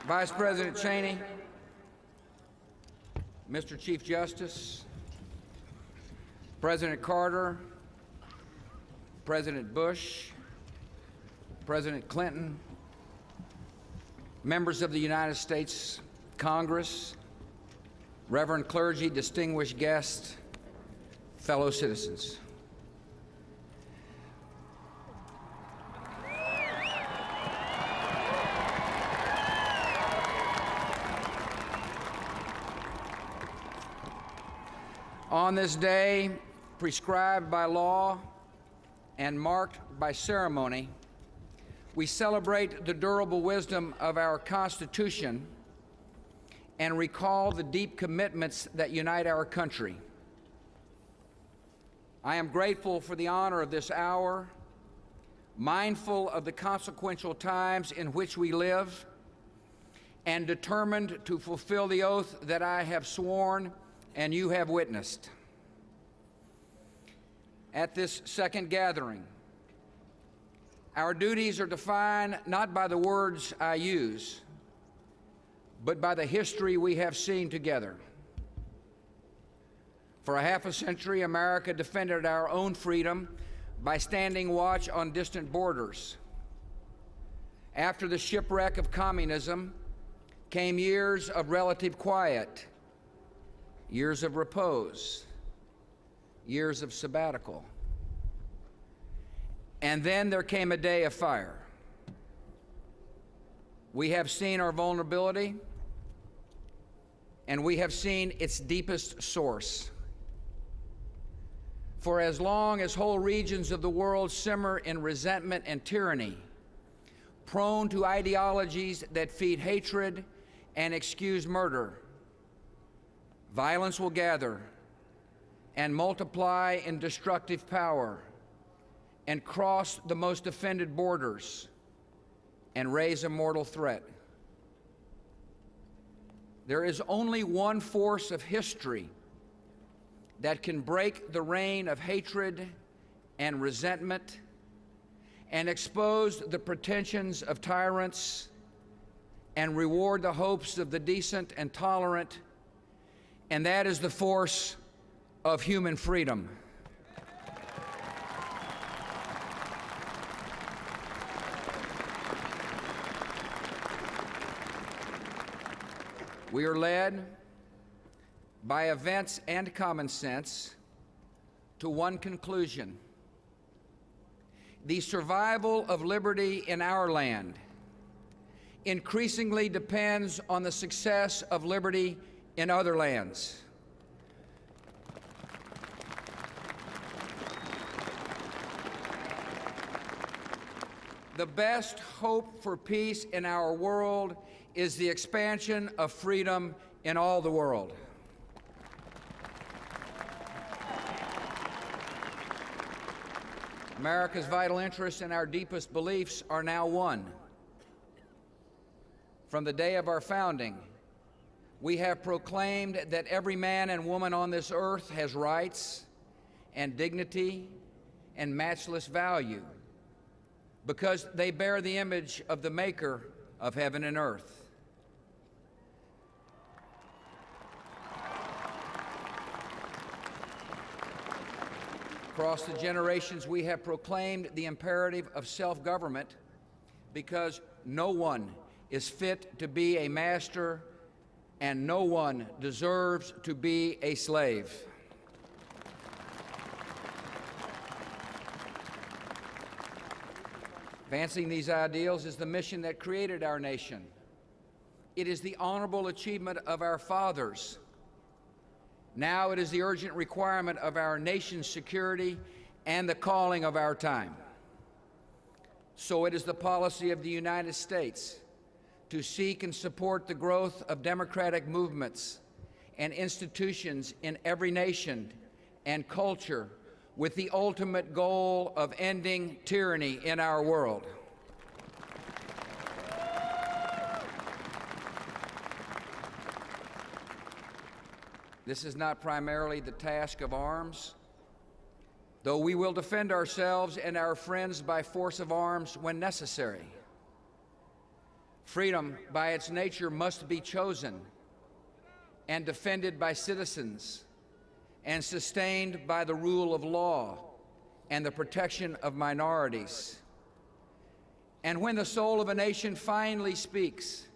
Vice President Cheney, Mr. Chief Justice, President Carter, President Bush, President Clinton, members of the United States Congress, Reverend clergy, distinguished guests, fellow citizens. On this day, prescribed by law and marked by ceremony, we celebrate the durable wisdom of our Constitution and recall the deep commitments that unite our country. I am grateful for the honor of this hour, mindful of the consequential times in which we live, and determined to fulfill the oath that I have sworn and you have witnessed. At this second gathering, our duties are defined not by the words I use, but by the history we have seen together. For a half a century, America defended our own freedom by standing watch on distant borders. After the shipwreck of communism came years of relative quiet, years of repose, years of sabbatical. And then there came a day of fire. We have seen our vulnerability, and we have seen its deepest source. For as long as whole regions of the world simmer in resentment and tyranny, prone to ideologies that feed hatred and excuse murder, violence will gather and multiply in destructive power and cross the most offended borders and raise a mortal threat. There is only one force of history that can break the reign of hatred and resentment and expose the pretensions of tyrants and reward the hopes of the decent and tolerant, and that is the force of human freedom. We are led by events and common sense to one conclusion: the survival of liberty in our land increasingly depends on the success of liberty in other lands. The best hope for peace in our world is the expansion of freedom in all the world. America's vital interests and our deepest beliefs are now one. From the day of our founding, we have proclaimed that every man and woman on this earth has rights and dignity and matchless value because they bear the image of the Maker of heaven and earth. Across the generations, we have proclaimed the imperative of self-government because no one is fit to be a master and no one deserves to be a slave. Advancing these ideals is the mission that created our nation. It is the honorable achievement of our fathers. Now it is the urgent requirement of our nation's security and the calling of our time. So it is the policy of the United States to seek and support the growth of democratic movements and institutions in every nation and culture with the ultimate goal of ending tyranny in our world. This is not primarily the task of arms, though we will defend ourselves and our friends by force of arms when necessary. Freedom, by its nature, must be chosen and defended by citizens and sustained by the rule of law and the protection of minorities. And when the soul of a nation finally speaks,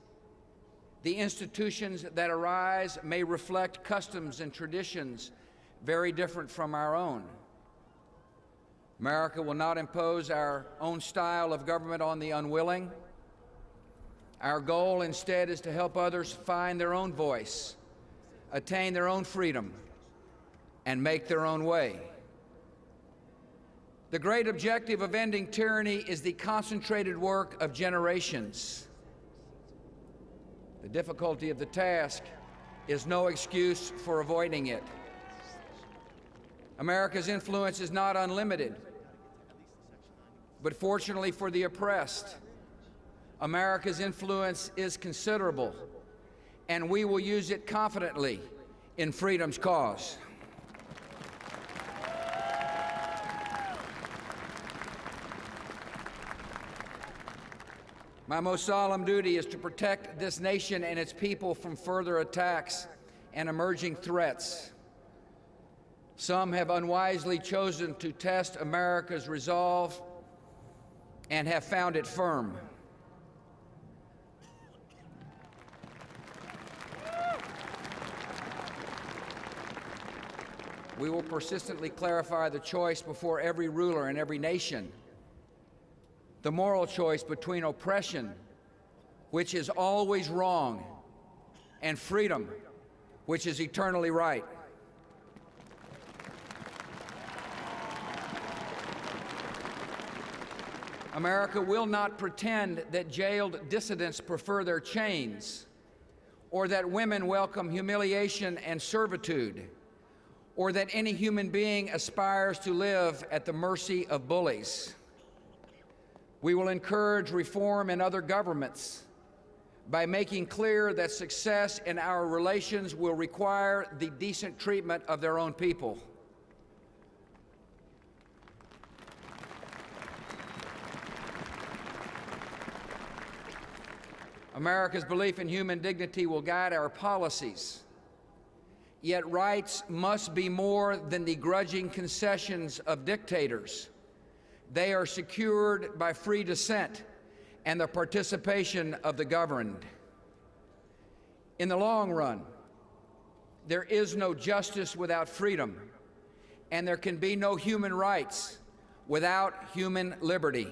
the institutions that arise may reflect customs and traditions very different from our own. America will not impose our own style of government on the unwilling. Our goal instead is to help others find their own voice, attain their own freedom, and make their own way. The great objective of ending tyranny is the concentrated work of generations. The difficulty of the task is no excuse for avoiding it. America's influence is not unlimited, but fortunately for the oppressed, America's influence is considerable, and we will use it confidently in freedom's cause. My most solemn duty is to protect this nation and its people from further attacks and emerging threats. Some have unwisely chosen to test America's resolve and have found it firm. We will persistently clarify the choice before every ruler in every nation. The moral choice between oppression, which is always wrong, and freedom, which is eternally right. America will not pretend that jailed dissidents prefer their chains, or that women welcome humiliation and servitude, or that any human being aspires to live at the mercy of bullies. We will encourage reform in other governments by making clear that success in our relations will require the decent treatment of their own people. America's belief in human dignity will guide our policies. Yet rights must be more than the grudging concessions of dictators. They are secured by free dissent and the participation of the governed. In the long run, there is no justice without freedom, and there can be no human rights without human liberty.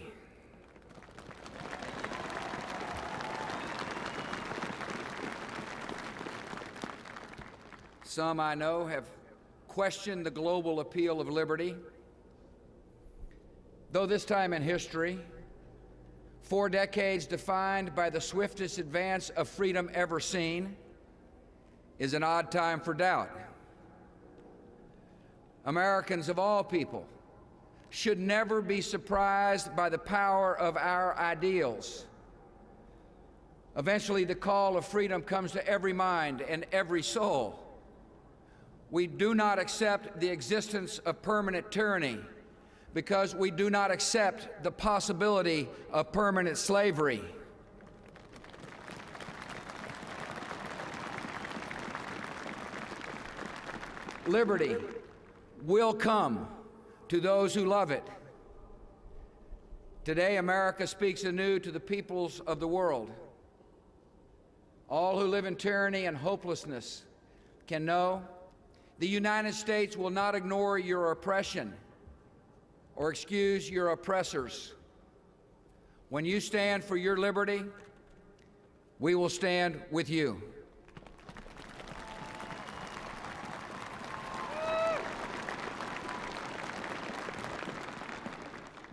Some I know have questioned the global appeal of liberty. Though this time in history, 4 decades defined by the swiftest advance of freedom ever seen, is an odd time for doubt. Americans of all people should never be surprised by the power of our ideals. Eventually, the call of freedom comes to every mind and every soul. We do not accept the existence of permanent tyranny, because we do not accept the possibility of permanent slavery. Liberty will come to those who love it. Today, America speaks anew to the peoples of the world. All who live in tyranny and hopelessness can know the United States will not ignore your oppression or excuse your oppressors. When you stand for your liberty, we will stand with you.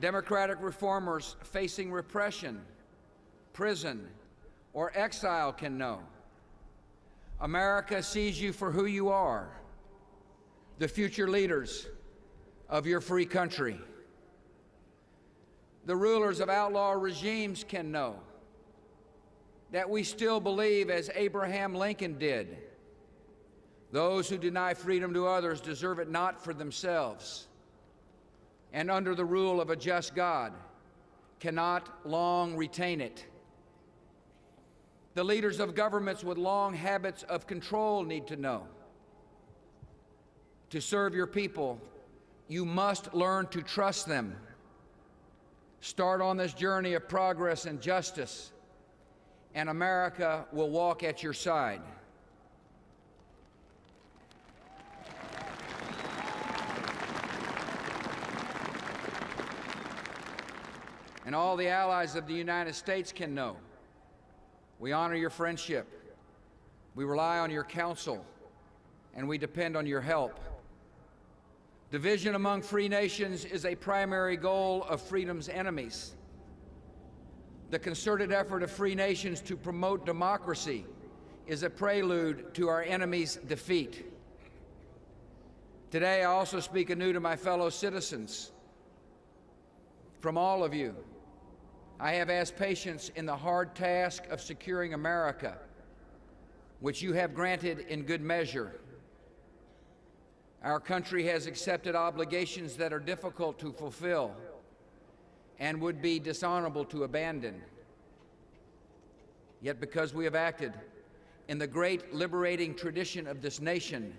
Democratic reformers facing repression, prison, or exile can know America sees you for who you are, the future leaders of your free country. The rulers of outlaw regimes can know that we still believe, as Abraham Lincoln did, those who deny freedom to others deserve it not for themselves, and under the rule of a just God cannot long retain it. The leaders of governments with long habits of control need to know. To serve your people, you must learn to trust them. Start on this journey of progress and justice, and America will walk at your side. And all the allies of the United States can know. We honor your friendship, we rely on your counsel, and we depend on your help. Division among free nations is a primary goal of freedom's enemies. The concerted effort of free nations to promote democracy is a prelude to our enemies' defeat. Today, I also speak anew to my fellow citizens. From all of you, I have asked patience in the hard task of securing America, which you have granted in good measure. Our country has accepted obligations that are difficult to fulfill and would be dishonorable to abandon. Yet because we have acted in the great liberating tradition of this nation,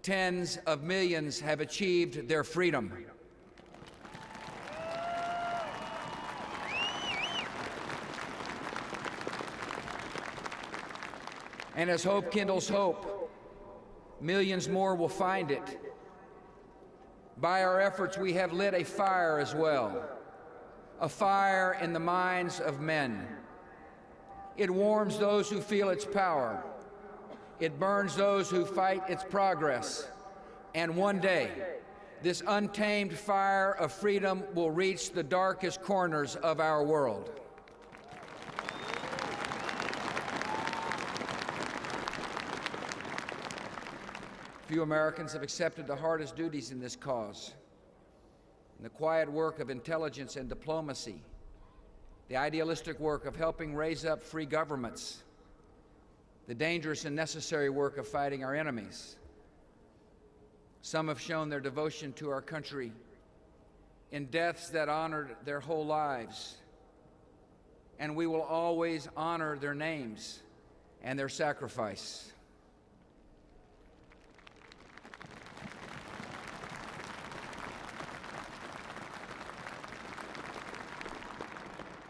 tens of millions have achieved their freedom. And as hope kindles hope, millions more will find it. By our efforts, we have lit a fire as well, a fire in the minds of men. It warms those who feel its power. It burns those who fight its progress. And one day, this untamed fire of freedom will reach the darkest corners of our world. Few Americans have accepted the hardest duties in this cause. In the quiet work of intelligence and diplomacy, the idealistic work of helping raise up free governments, the dangerous and necessary work of fighting our enemies. Some have shown their devotion to our country in deaths that honored their whole lives, and we will always honor their names and their sacrifice.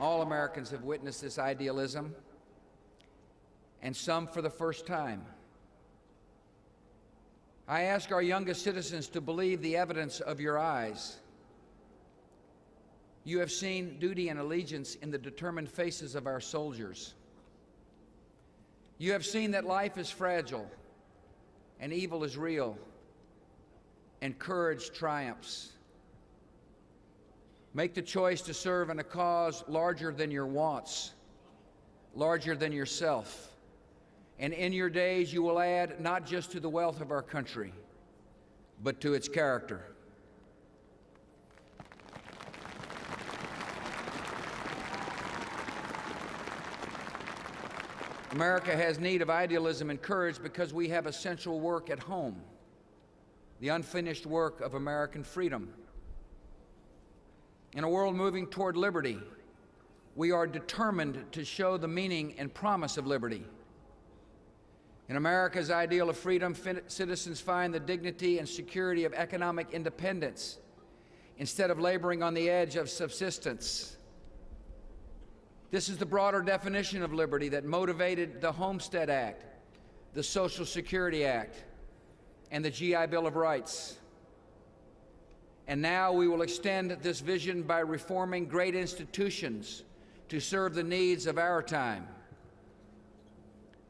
All Americans have witnessed this idealism, and some for the first time. I ask our youngest citizens to believe the evidence of your eyes. You have seen duty and allegiance in the determined faces of our soldiers. You have seen that life is fragile, and evil is real, and courage triumphs. Make the choice to serve in a cause larger than your wants, larger than yourself. And in your days, you will add not just to the wealth of our country, but to its character. America has need of idealism and courage because we have essential work at home, the unfinished work of American freedom. In a world moving toward liberty, we are determined to show the meaning and promise of liberty. In America's ideal of freedom, citizens find the dignity and security of economic independence instead of laboring on the edge of subsistence. This is the broader definition of liberty that motivated the Homestead Act, the Social Security Act, and the GI Bill of Rights. And now we will extend this vision by reforming great institutions to serve the needs of our time,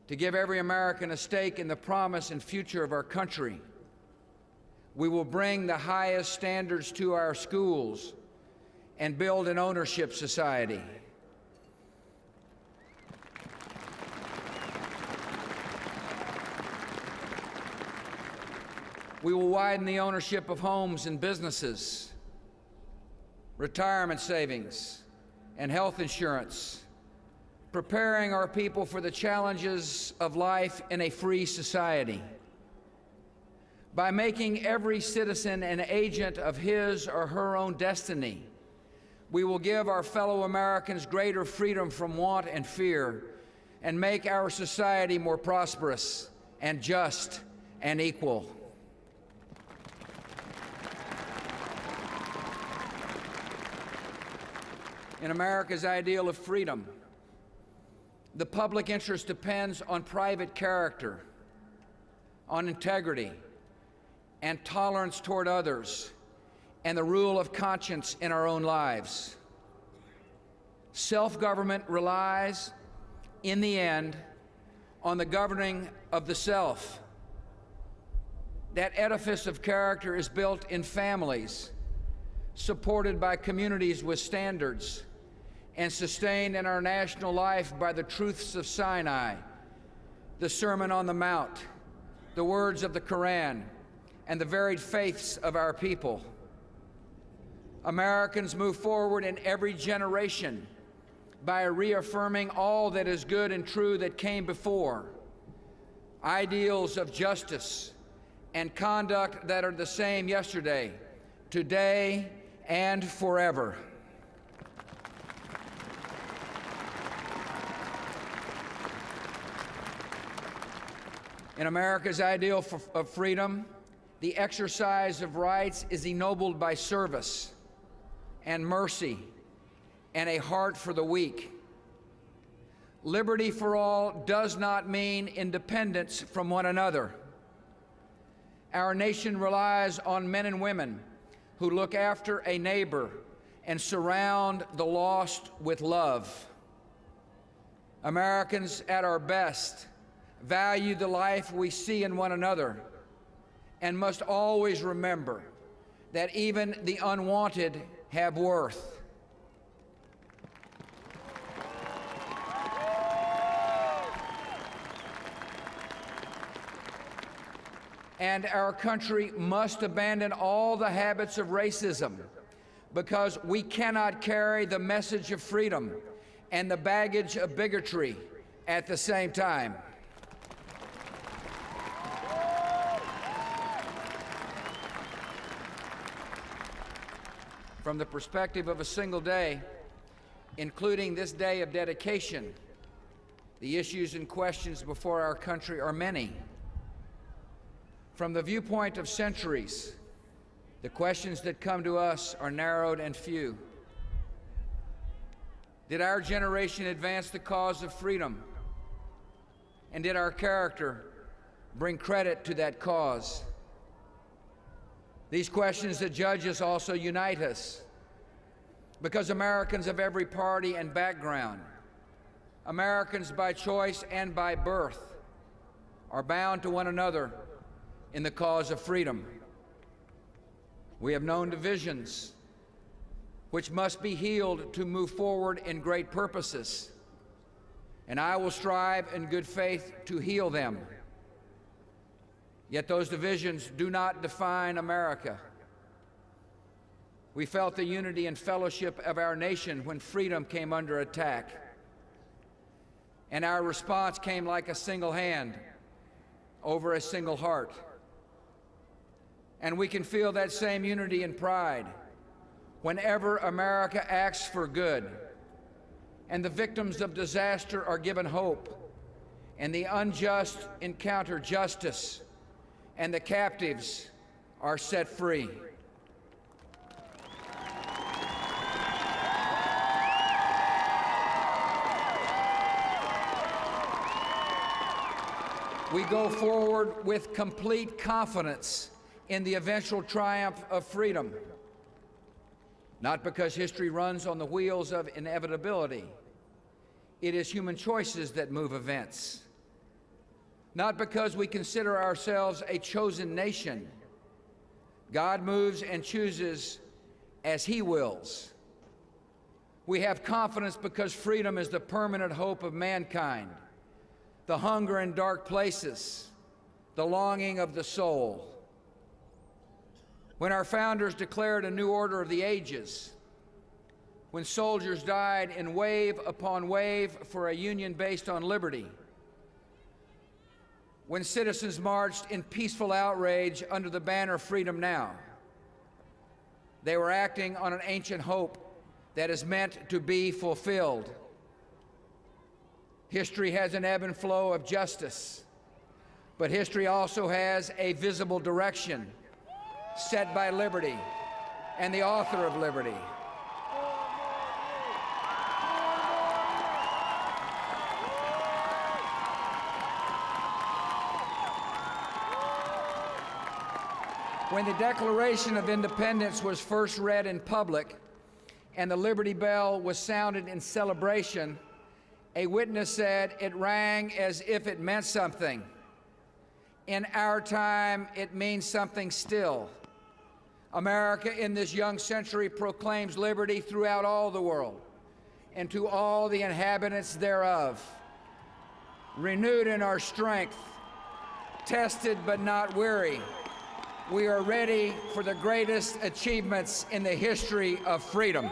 to give every American a stake in the promise and future of our country. We will bring the highest standards to our schools and build an ownership society. We will widen the ownership of homes and businesses, retirement savings, and health insurance, preparing our people for the challenges of life in a free society. By making every citizen an agent of his or her own destiny, we will give our fellow Americans greater freedom from want and fear, and make our society more prosperous and just and equal. In America's ideal of freedom, the public interest depends on private character, on integrity, and tolerance toward others, and the rule of conscience in our own lives. Self-government relies, in the end, on the governing of the self. That edifice of character is built in families, supported by communities with standards, and sustained in our national life by the truths of Sinai, the Sermon on the Mount, the words of the Quran, and the varied faiths of our people. Americans move forward in every generation by reaffirming all that is good and true that came before, ideals of justice and conduct that are the same yesterday, today, and forever. In America's ideal of freedom, the exercise of rights is ennobled by service and mercy and a heart for the weak. Liberty for all does not mean independence from one another. Our nation relies on men and women who look after a neighbor and surround the lost with love. Americans at our best value the life we see in one another and must always remember that even the unwanted have worth. And our country must abandon all the habits of racism, because we cannot carry the message of freedom and the baggage of bigotry at the same time. From the perspective of a single day, including this day of dedication, the issues and questions before our country are many. From the viewpoint of centuries, the questions that come to us are narrowed and few. Did our generation advance the cause of freedom? And did our character bring credit to that cause? These questions that judge us also unite us, because Americans of every party and background, Americans by choice and by birth, are bound to one another in the cause of freedom. We have known divisions which must be healed to move forward in great purposes, and I will strive in good faith to heal them. Yet those divisions do not define America. We felt the unity and fellowship of our nation when freedom came under attack, and our response came like a single hand over a single heart. And we can feel that same unity and pride whenever America acts for good, and the victims of disaster are given hope, and the unjust encounter justice, and the captives are set free. We go forward with complete confidence in the eventual triumph of freedom, not because history runs on the wheels of inevitability. It is human choices that move events. Not because we consider ourselves a chosen nation. God moves and chooses as He wills. We have confidence because freedom is the permanent hope of mankind, the hunger in dark places, the longing of the soul. When our founders declared a new order of the ages, when soldiers died in wave upon wave for a union based on liberty, when citizens marched in peaceful outrage under the banner Freedom Now, they were acting on an ancient hope that is meant to be fulfilled. History has an ebb and flow of justice, but history also has a visible direction set by liberty and the author of liberty. When the Declaration of Independence was first read in public and the Liberty Bell was sounded in celebration, a witness said it rang as if it meant something. In our time, it means something still. America in this young century proclaims liberty throughout all the world and to all the inhabitants thereof. Renewed in our strength, tested but not weary, we are ready for the greatest achievements in the history of freedom.